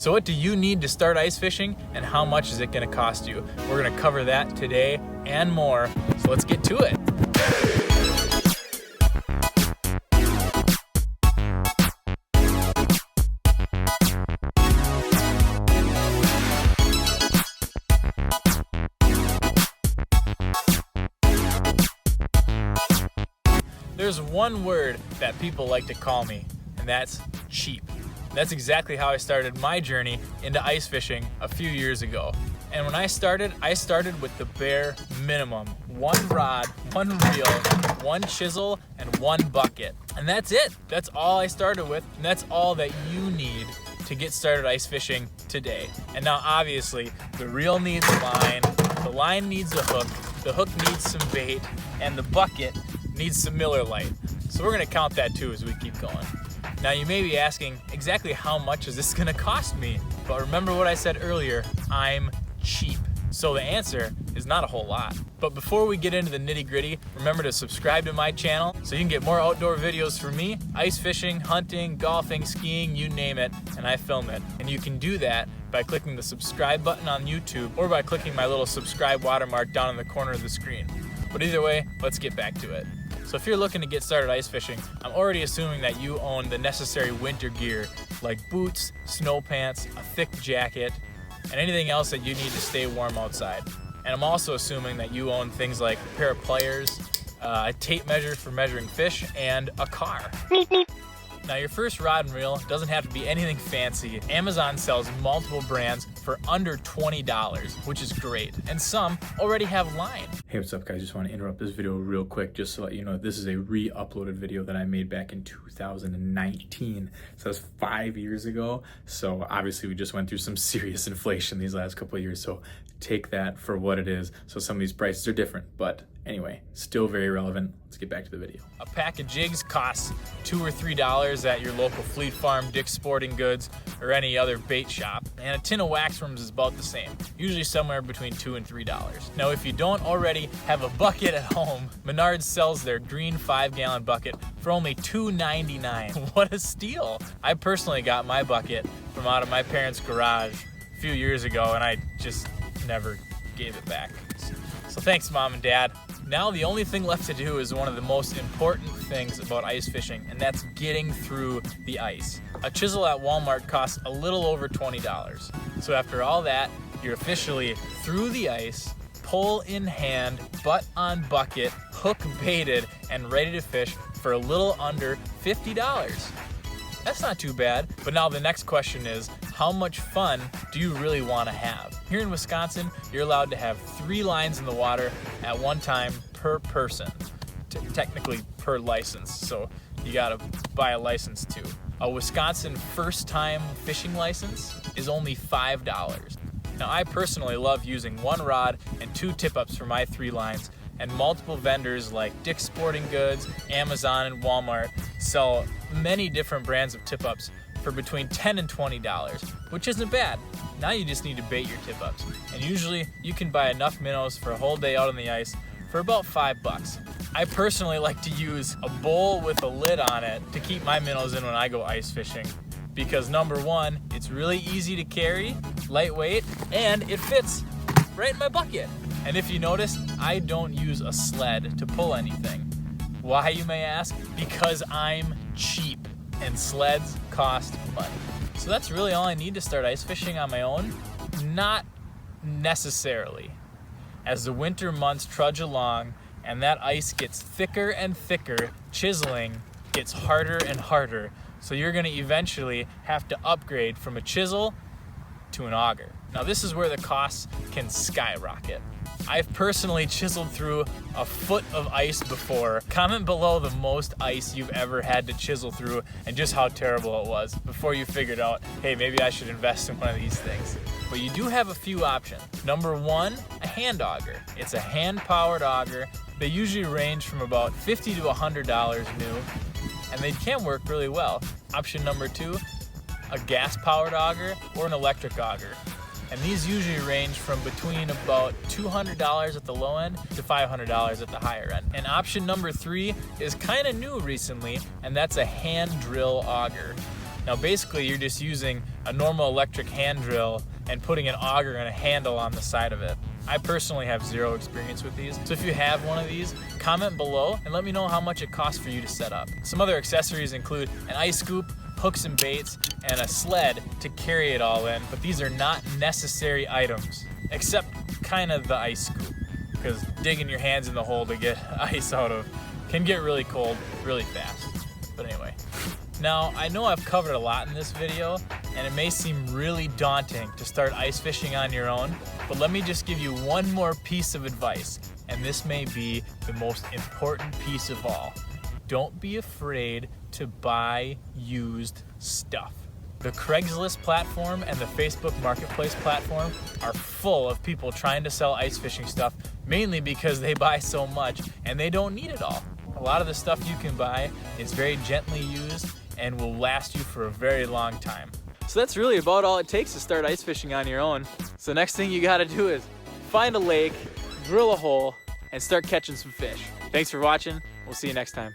So what do you need to start ice fishing, and how much is it going to cost you? We're going to cover that today and more, so let's get to it. There's one word that people like to call me, and that's cheap. That's exactly how I started my journey into ice fishing a few years ago. And when I started with the bare minimum. One rod, one reel, one chisel, and one bucket. And that's it. That's all I started with, and that's all that you need to get started ice fishing today. And now obviously, the reel needs a line, the line needs a hook, the hook needs some bait, and the bucket needs some Miller Lite. So we're gonna count that too as we keep going. Now you may be asking, exactly how much is this gonna cost me? But remember what I said earlier, I'm cheap. So the answer is not a whole lot. But before we get into the nitty gritty, remember to subscribe to my channel so you can get more outdoor videos from me, ice fishing, hunting, golfing, skiing, you name it, and I film it. And you can do that by clicking the subscribe button on YouTube or by clicking my little subscribe watermark down in the corner of the screen. But either way, let's get back to it. So if you're looking to get started ice fishing, I'm already assuming that you own the necessary winter gear like boots, snow pants, a thick jacket, and anything else that you need to stay warm outside. And I'm also assuming that you own things like a pair of pliers, a tape measure for measuring fish, and a car. Now your first rod and reel doesn't have to be anything fancy. Amazon sells multiple brands for under $20, which is great. And some already have line. Hey, what's up guys? Just want to interrupt this video real quick just to let you know this is a re-uploaded video that I made back in 2019. So that's 5 years ago. So obviously we just went through some serious inflation these last couple of years. So take that for what it is. So some of these prices are different, but anyway, still very relevant. Let's get back to the video. A pack of jigs costs $2 or $3 at your local Fleet Farm, Dick's Sporting Goods, or any other bait shop. And a tin of wax worms is about the same, usually somewhere between $2 and $3. Now, if you don't already have a bucket at home, Menards sells their green 5-gallon bucket for only $2.99. What a steal! I personally got my bucket from out of my parents' garage a few years ago, and I just never gave it back. So thanks, Mom and Dad. Now the only thing left to do is one of the most important things about ice fishing, and that's getting through the ice. A chisel at Walmart costs a little over $20. So after all that, you're officially through the ice, pole in hand, butt on bucket, hook baited, and ready to fish for a little under $50. That's not too bad. But now the next question is, how much fun do you really want to have? Here in Wisconsin, you're allowed to have 3 lines in the water at one time per person. Technically per license, so you gotta buy a license too. A Wisconsin first time fishing license is only $5. Now I personally love using 1 rod and 2 tip-ups for my 3 lines, and multiple vendors like Dick's Sporting Goods, Amazon, and Walmart sell many different brands of tip-ups for between $10 and $20, which isn't bad. Now you just need to bait your tip-ups, and usually you can buy enough minnows for a whole day out on the ice for about $5. I personally like to use a bowl with a lid on it to keep my minnows in when I go ice fishing, because number one, it's really easy to carry, lightweight, and it fits right in my bucket. And if you notice, I don't use a sled to pull anything. Why, you may ask? Because I'm cheap and sleds cost money. So that's really all I need to start ice fishing on my own? Not necessarily. As the winter months trudge along and that ice gets thicker and thicker, chiseling gets harder and harder. So you're gonna eventually have to upgrade from a chisel to an auger. Now this is where the costs can skyrocket. I've personally chiseled through a foot of ice before. Comment below the most ice you've ever had to chisel through and just how terrible it was before you figured out, hey, maybe I should invest in one of these things. But you do have a few options. Number one, a hand auger. It's a hand-powered auger. They usually range from about $50 to $100 new, and they can work really well. Option number two, a gas-powered auger or an electric auger. And these usually range from between about $200 at the low end to $500 at the higher end. And option number three is kind of new recently, and that's a hand drill auger. Now basically you're just using a normal electric hand drill and putting an auger and a handle on the side of it. I personally have zero experience with these, so if you have one of these, comment below and let me know how much it costs for you to set up. Some other accessories include an ice scoop, hooks and baits, and a sled to carry it all in, but these are not necessary items, except kind of the ice scoop, because digging your hands in the hole to get ice out of can get really cold really fast. But anyway, now I know I've covered a lot in this video, and it may seem really daunting to start ice fishing on your own, but let me just give you one more piece of advice, and this may be the most important piece of all. Don't be afraid to buy used stuff. The Craigslist platform and the Facebook Marketplace platform are full of people trying to sell ice fishing stuff, mainly because they buy so much and they don't need it all. A lot of the stuff you can buy is very gently used and will last you for a very long time. So that's really about all it takes to start ice fishing on your own. So next thing you gotta do is find a lake, drill a hole, and start catching some fish. Thanks for watching. We'll see you next time.